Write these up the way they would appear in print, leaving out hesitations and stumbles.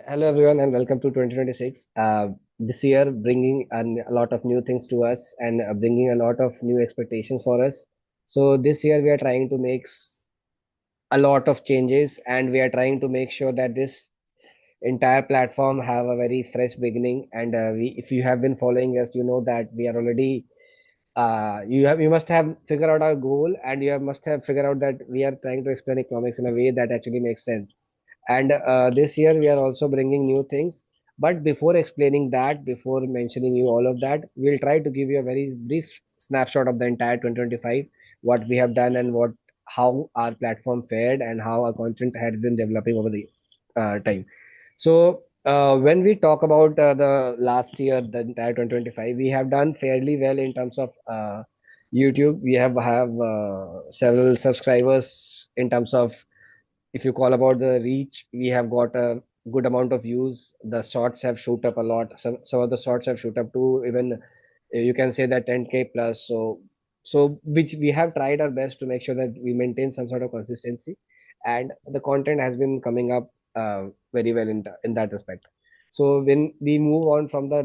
Hello everyone and welcome to 2026. This year bringing a lot of new things to us and bringing a lot of new expectations for us. So this year we are trying to make a lot of changes and we are trying to make sure that this entire platform have a very fresh beginning. And if you have been following us, you know that we are already you must have figured out our goal and must have figured out that we are trying to explain economics in a way that actually makes sense. And this year we are also bringing new things. But before explaining that, before mentioning you all of that, we'll try to give you a very brief snapshot of the entire 2025, what we have done and what how our platform fared and how our content had been developing over the time. So when we talk about the last year, the entire 2025, we have done fairly well in terms of YouTube. We have several subscribers in terms of, if you call about the reach, we have got a good amount of views. The shorts have shoot up a lot. Some of the shorts have shoot up to even you can say that 10K plus. So which we have tried our best to make sure that we maintain some sort of consistency, and the content has been coming up very well in that respect. So when we move on from the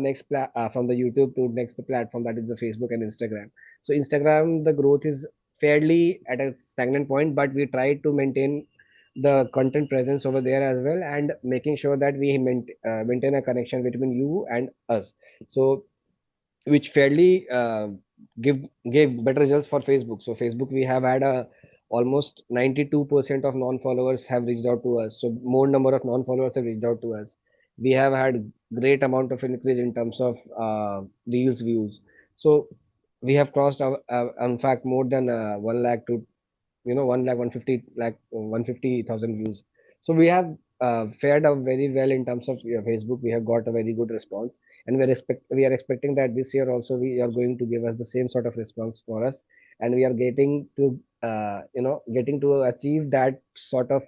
from the YouTube to next platform, that is the Facebook and Instagram. So Instagram, the growth is fairly at a stagnant point, but we try to maintain the content presence over there as well, and making sure that we maintain a connection between you and us. So which fairly give gave better results for Facebook. So Facebook, we have had a almost 92% of non-followers have reached out to us. So more number of non-followers have reached out to us. We have had great amount of increase in terms of reels views. So we have crossed in fact more than 1 lakh to 1 lakh 150,000 views. So we have fared up very well in terms of Facebook. We have got a very good response, and we are expecting that this year also we are going to give us the same sort of response for us, and we are getting to achieve that sort of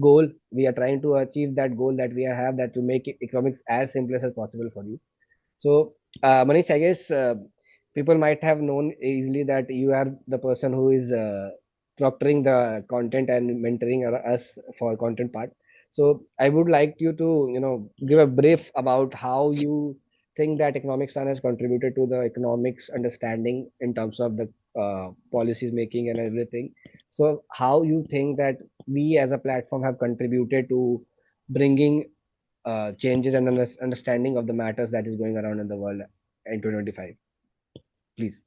goal. We are trying to achieve that goal that we have, that to make economics as simple as possible for you. So, Manish, I guess people might have known easily that you are the person who is proctoring the content and mentoring us for content part. So, I would like you to, give a brief about how you think that Economicstaan has contributed to the economics understanding in terms of the policies making and everything. So, how you think that we as a platform have contributed to bringing changes and understanding of the matters that is going around in the world in 2025, please.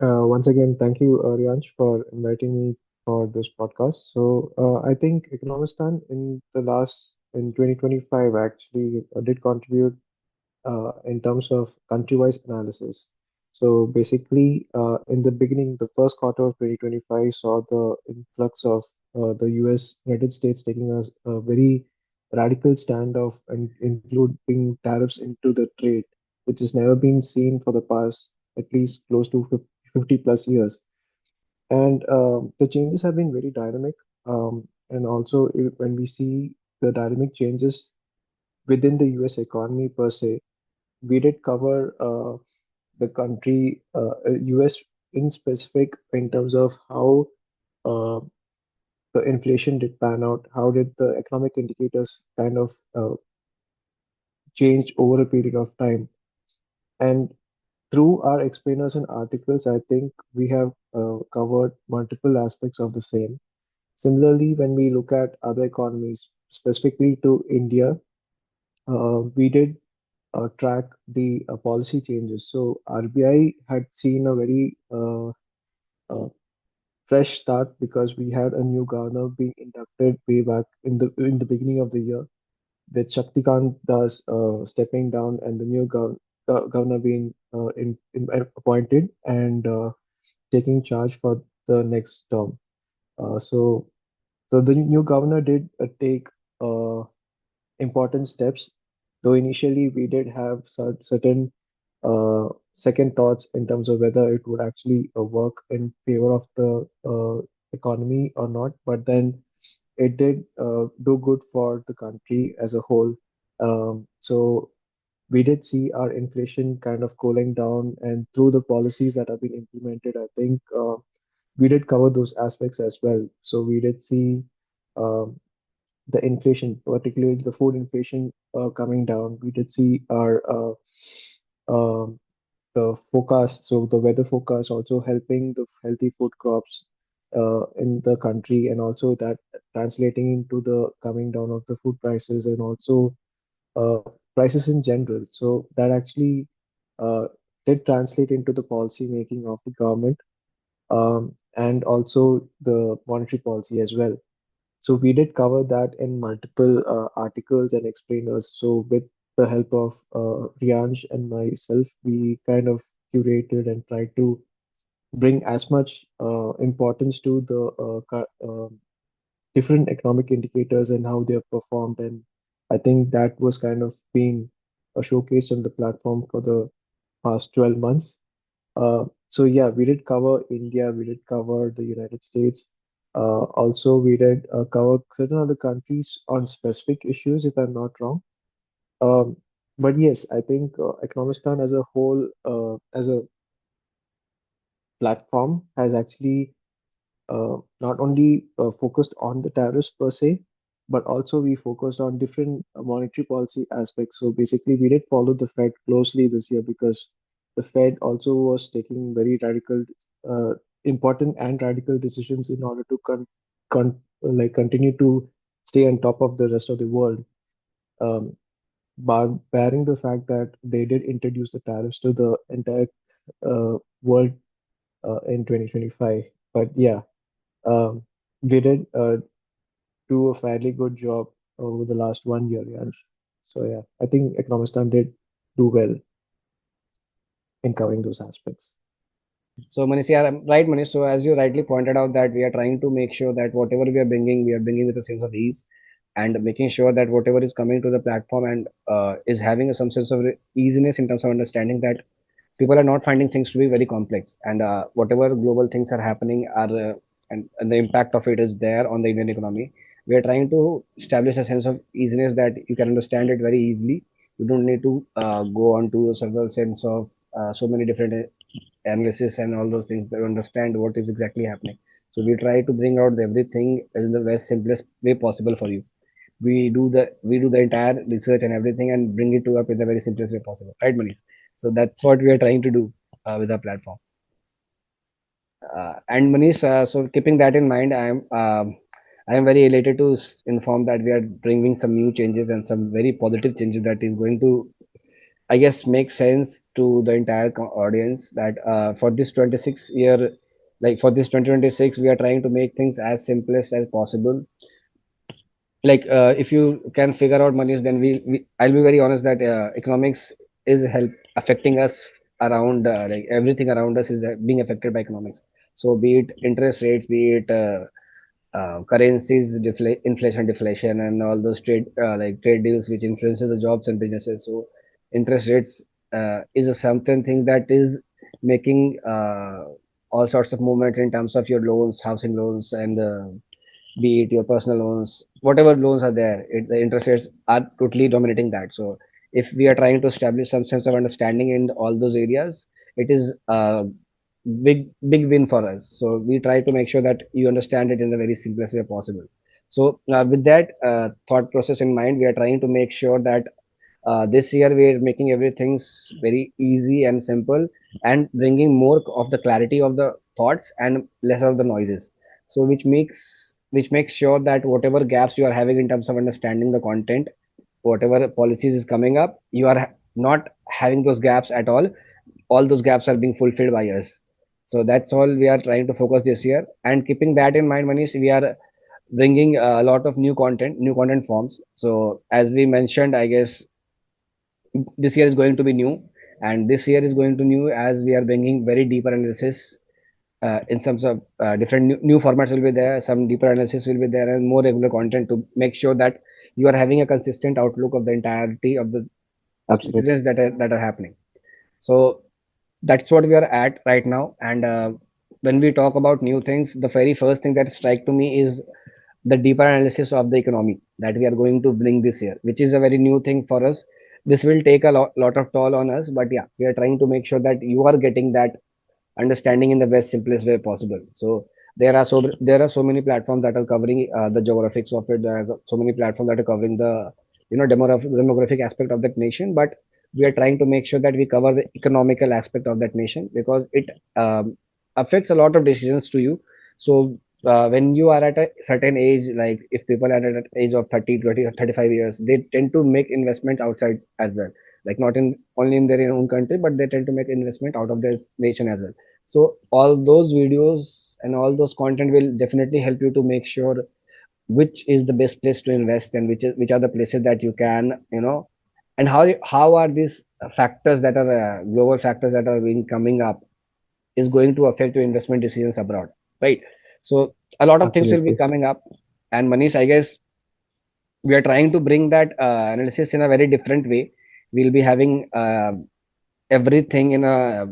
Once again, thank you, Ryansh, for inviting me for this podcast. I think Economistan in 2025 actually did contribute in terms of country-wise analysis. So basically, in the beginning, the first quarter of 2025 saw the influx of the US, United States taking a very radical stand of including tariffs into the trade, which has never been seen for the past at least close to 50 plus years. And the changes have been very dynamic. And also, when we see the dynamic changes within the US economy per se, we did cover the country, US in specific, in terms of how uh, the inflation did pan out, how did the economic indicators kind of change over a period of time. And through our explainers and articles, I think we have covered multiple aspects of the same. Similarly, when we look at other economies, specifically to India, we did track the policy changes. So RBI had seen a very uh, fresh start because we had a new governor being inducted way back in the beginning of the year, with Shaktikant Das stepping down and the new governor being appointed and taking charge for the next term. Uh, so, so the new governor did take uh, important steps, though initially we did have certain second thoughts in terms of whether it would actually work in favor of the economy or not. But then it did do good for the country as a whole. So we did see our inflation kind of cooling down, and through the policies that have been implemented, I think we did cover those aspects as well. So we did see um, the inflation, particularly the food inflation, coming down. We did see our um the forecast, so the weather forecast also helping the healthy food crops in the country, and also that translating into the coming down of the food prices, and also uh, prices in general. So that actually uh, did translate into the policy making of the government, and also the monetary policy as well. So we did cover that in multiple articles and explainers. So with the help of Rianj and myself, we kind of curated and tried to bring as much importance to the different economic indicators and how they have performed. And I think that was kind of being showcased on the platform for the past 12 months. So yeah, we did cover India, we did cover the United States. Also, we did cover certain other countries on specific issues, if I'm not wrong. Um, but yes, I think Economistan as a whole, as a platform, has actually not only focused on the tariffs per se, but also we focused on different monetary policy aspects. So basically, we did follow the Fed closely this year because the Fed also was taking very radical, uh, important and radical decisions in order to continue to stay on top of the rest of the world. Um, Barring the fact that they did introduce the tariffs to the entire world in 2025. But yeah, um, we did do a fairly good job over the last 1 year, yeah. So yeah, I think Economistan did do well in covering those aspects. So Manish, yeah, right, Manish. So as you rightly pointed out, that we are trying to make sure that whatever we are bringing with a sense of ease, and making sure that whatever is coming to the platform and is having some sense of easiness in terms of understanding that people are not finding things to be very complex, and whatever global things are happening are and the impact of it is there on the Indian economy. We are trying to establish a sense of easiness that you can understand it very easily. You don't need to go on to several sense of so many different analysis and all those things to understand what is exactly happening. So we try to bring out everything in the best simplest way possible for you. We do the entire research and everything and bring it to up in the very simplest way possible, right, Manish? So that's what we are trying to do with our platform. And Manish, so keeping that in mind, I am very elated to inform that we are bringing some new changes and some very positive changes that is going to, I guess, make sense to the entire audience. That for this 26 year, like for this 2026, we are trying to make things as simplest as possible. Like if you can figure out monies, then I'll be very honest that economics is help affecting us around, like everything around us is being affected by economics. So be it interest rates, be it currencies, inflation, deflation, and all those trade deals which influences the jobs and businesses. So interest rates is a something thing that is making all sorts of movements in terms of your loans, housing loans, and be it your personal loans, whatever loans are there, the interest rates are totally dominating that. So if we are trying to establish some sense of understanding in all those areas, it is a big win for us. So we try to make sure that you understand it in the very simplest way possible. So with that thought process in mind, we are trying to make sure that this year we're making everything very easy and simple, and bringing more of the clarity of the thoughts and less of the noises. So which makes sure that whatever gaps you are having in terms of understanding the content, whatever policies is coming up, you are not having those gaps at all. All those gaps are being fulfilled by us. So that's all we are trying to focus this year. And keeping that in mind, Manish, we are bringing a lot of new content forms. So as we mentioned, I guess this year is going to be new, and this year is going to new as we are bringing very deeper analysis in terms of different new formats will be there, some deeper analysis will be there, and more regular content to make sure that you are having a consistent outlook of the entirety of the Absolutely. incidents that are happening. So that's what we are at right now. And when we talk about new things, the very first thing that strike to me is the deeper analysis of the economy that we are going to bring this year, which is a very new thing for us. This will take a lot of toll on us, but yeah, we are trying to make sure that you are getting that understanding in the best simplest way possible. So there are so many platforms that are covering the geographics of it. There are so many platforms that are covering the demographic aspect of that nation. But we are trying to make sure that we cover the economical aspect of that nation because it affects a lot of decisions to you. So when you are at a certain age, like if people are at an age of 30, 20, or 35 years, they tend to make investments outside as well. Like not in only in their own country, but they tend to make investment out of this nation as well. So all those videos and all those content will definitely help you to make sure which is the best place to invest and which are the places that you can, and how are these factors that are global factors that are being coming up is going to affect your investment decisions abroad, right? So a lot of things will be Absolutely. coming up, and Manish, I guess we are trying to bring that analysis in a very different way. We'll be having everything in a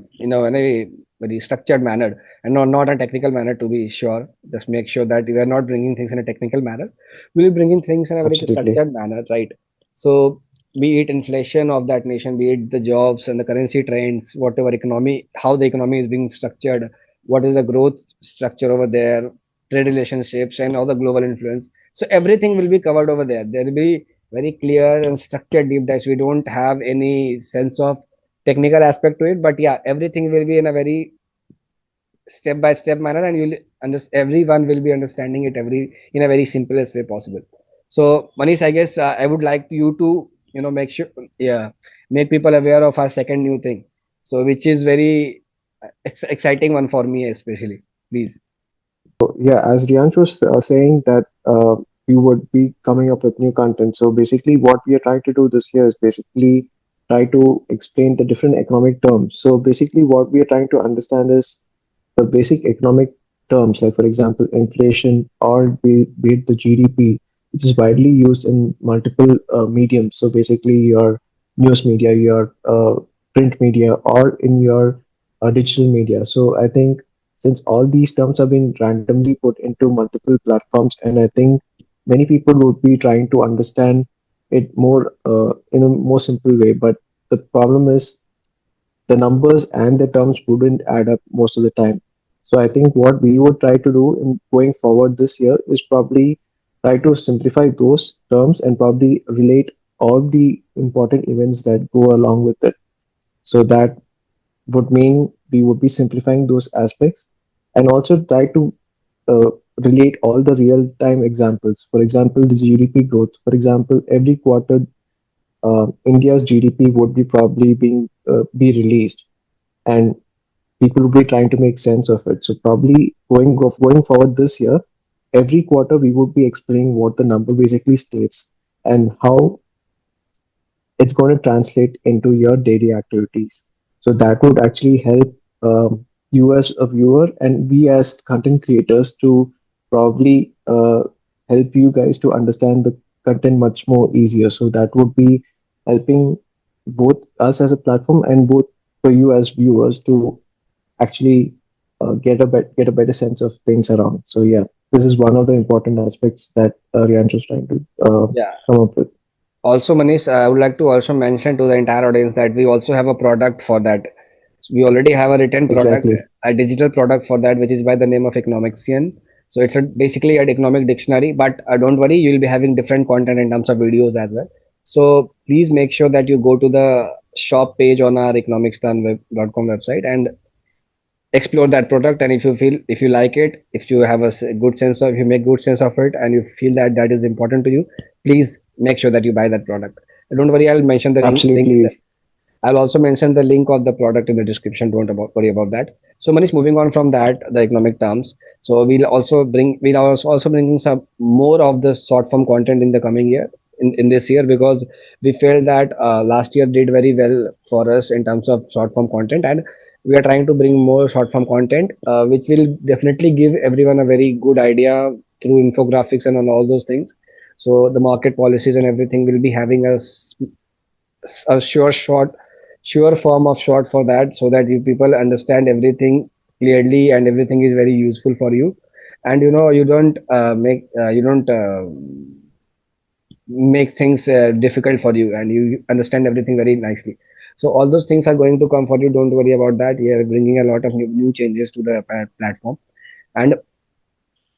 very structured manner and not a technical manner, to be sure. Just make sure that we are not bringing things in a technical manner. We'll be bringing things in a very Absolutely. structured manner, right? So be it inflation of that nation, be it the jobs and the currency trends, whatever economy, how the economy is being structured, what is the growth structure over there, trade relationships and all the global influence. So everything will be covered over there. There will be very clear and structured deep dives. We don't have any sense of technical aspect to it, but yeah, everything will be in a very step by step manner, and everyone will be understanding it every in a very simplest way possible. So Manish, I guess I would like you to make sure, yeah, make people aware of our second new thing, so which is very exciting one for me especially. Please. So yeah, as Riyansh was saying that we would be coming up with new content. So basically, what we are trying to do this year is basically try to explain the different economic terms. So basically, what we are trying to understand is the basic economic terms, like for example, inflation or be it the GDP, which is widely used in multiple mediums. So basically, your news media, your print media, or in your digital media. So I think since all these terms have been randomly put into multiple platforms, and I think many people would be trying to understand it more in a more simple way. But the problem is the numbers and the terms wouldn't add up most of the time. So I think what we would try to do in going forward this year is probably try to simplify those terms and probably relate all the important events that go along with it. So that would mean we would be simplifying those aspects and also try to uh, relate all the real time examples. For example, the GDP growth. For example, every quarter, India's GDP would be probably being be released, and people will be trying to make sense of it. So probably going forward this year, every quarter we would be explaining what the number basically states and how it's going to translate into your daily activities. So that would actually help you as a viewer and we as content creators to probably help you guys to understand the content much more easier. So that would be helping both us as a platform and both for you as viewers to actually get a better sense of things around. So yeah, this is one of the important aspects that Riansh was trying to Yeah. come up with. Also, Manish, I would like to also mention to the entire audience that we also have a product for that. So we already have a written product, Exactly. a digital product for that, which is by the name of Economicstaan. So it's basically an economic dictionary, but don't worry, you'll be having different content in terms of videos as well. So please make sure that you go to the shop page on our economicstaan.com website and explore that product. And if you like it, if you have a good sense of, if you make good sense of it and you feel that that is important to you, please make sure that you buy that product. And don't worry, I'll mention the link in the, Absolutely. I'll also mention the link of the product in the description. Don't worry about that. So Manish, moving on from that, the economic terms. So we'll also bring some more of the short form content in the coming year, in this year, because we felt that last year did very well for us in terms of short form content, and we are trying to bring more short form content, which will definitely give everyone a very good idea through infographics and on all those things. So the market policies and everything will be having a sure form of short for that, so that you people understand everything clearly and everything is very useful for you, and you don't make things difficult for you, and you understand everything very nicely. So all those things are going to come for you. Don't worry about that. We are bringing a lot of new changes to the platform. And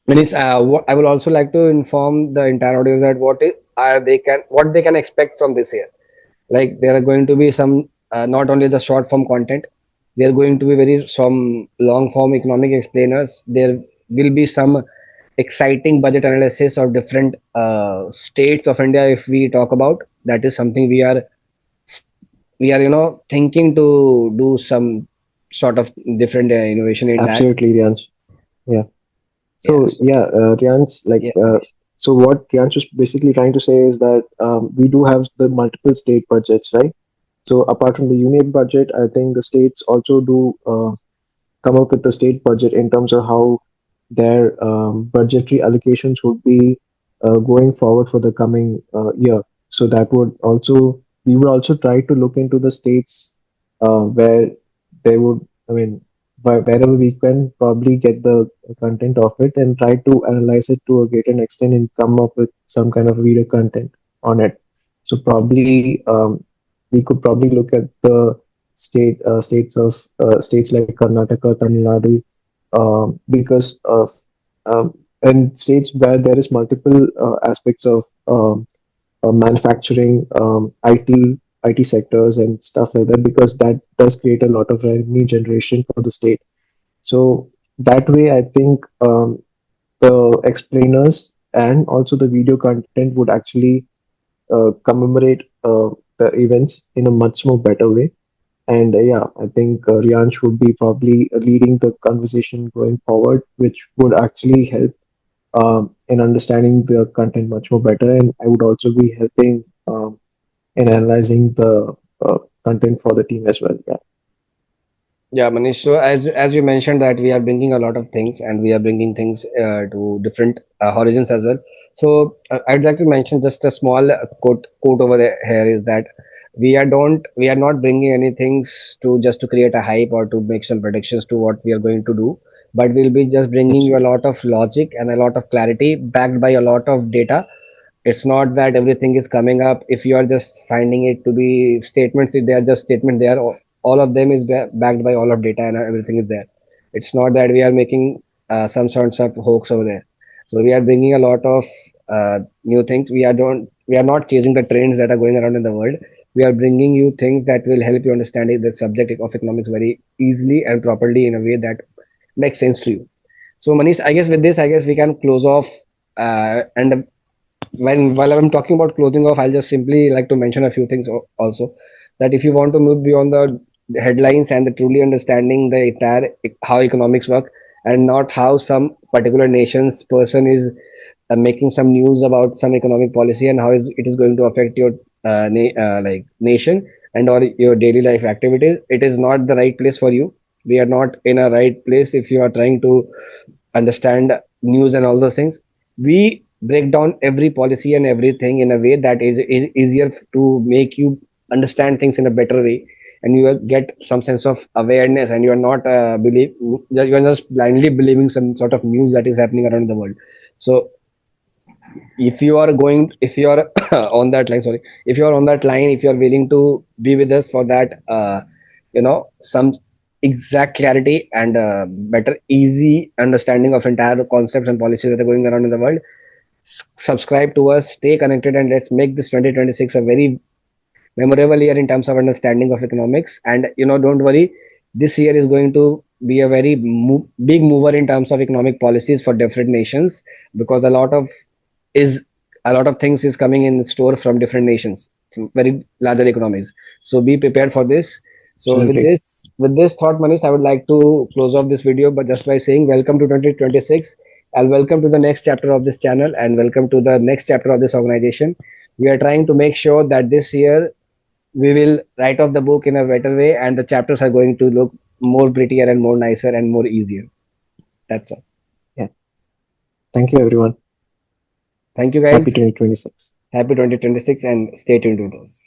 Manish, I will also like to inform the entire audience that what they can expect from this year. Like there are going to be some not only the short form content, there are going to be very some long form economic explainers. There will be some exciting budget analysis of different states of India. If we talk about that, is something we are thinking to do some sort of different innovation in that. Absolutely, Ryansh. Yeah. So Yes, yeah, Ryansh, yes, Manish. so what Ryansh was basically trying to say is that we do have the multiple state budgets, right? So apart from the union budget, I think the states also do come up with the state budget in terms of how their budgetary allocations would be going forward for the coming year. So that would also we would also try to look into the states where they would, I mean, wherever we can probably get the content of it and try to analyze it to a greater extent and come up with some kind of reader content on it. So probably we could probably look at the states like Karnataka, Tamil Nadu, because of and states where there is multiple aspects of manufacturing, IT sectors and stuff like that, because that does create a lot of revenue generation for the state. So that way, I think the explainers and also the video content would actually commemorate the events in a much more better way. And yeah, I think Riansh would be probably leading the conversation going forward, which would actually help in understanding the content much more better. And I would also be helping in analyzing the content for the team as well. Yeah, Yeah, Manish. So as you mentioned that we are bringing a lot of things and we are bringing things to different horizons as well. So I'd like to mention just a small quote over there here is that we are not bringing any things to just to create a hype or to make some predictions to what we are going to do, but we'll be just bringing you a absolutely. lot of logic and a lot of clarity backed by a lot of data. It's not that everything is coming up if you are just finding it to be statements. If they are just statement, they are all of them is backed by all of data and everything is there. It's not that we are making some sorts of hoax over there. So we are bringing a lot of new things. We are not chasing the trends that are going around in the world. We are bringing you things that will help you understand the subject of economics very easily and properly in a way that makes sense to you. So Manish, I guess with this, I guess we can close off. And while I'm talking about closing off, I'll just simply like to mention a few things also. That if you want to move beyond the headlines and the truly understanding the entire how economics work and not how some particular nation's person is making some news about some economic policy and how it is going to affect your like nation and or your daily life activities, it is not the right place for you. We are not in a right place if you are trying to understand news and all those things. We break down every policy and everything in a way that is easier to make you understand things in a better way, and you will get some sense of awareness, and you are not believe you are just blindly believing some sort of news that is happening around the world. So if you are on that line, sorry, if you are on that line, if you are willing to be with us for that some exact clarity and better easy understanding of entire concepts and policies that are going around in the world, subscribe to us, stay connected, and let's make this 2026 a very memorable year in terms of understanding of economics. And don't worry, this year is going to be a very big mover in terms of economic policies for different nations, because is a lot of things is coming in store from different nations, from very larger economies. So be prepared for this. So Absolutely. with this thought, Manish, I would like to close off this video, but just by saying welcome to 2026, and welcome to the next chapter of this channel, and welcome to the next chapter of this organization. We are trying to make sure that this year we will write off the book in a better way, and the chapters are going to look more prettier and more nicer and more easier. That's all. Yeah. Thank you, everyone. Thank you Happy guys. 2026. Happy 2026 and stay tuned with us.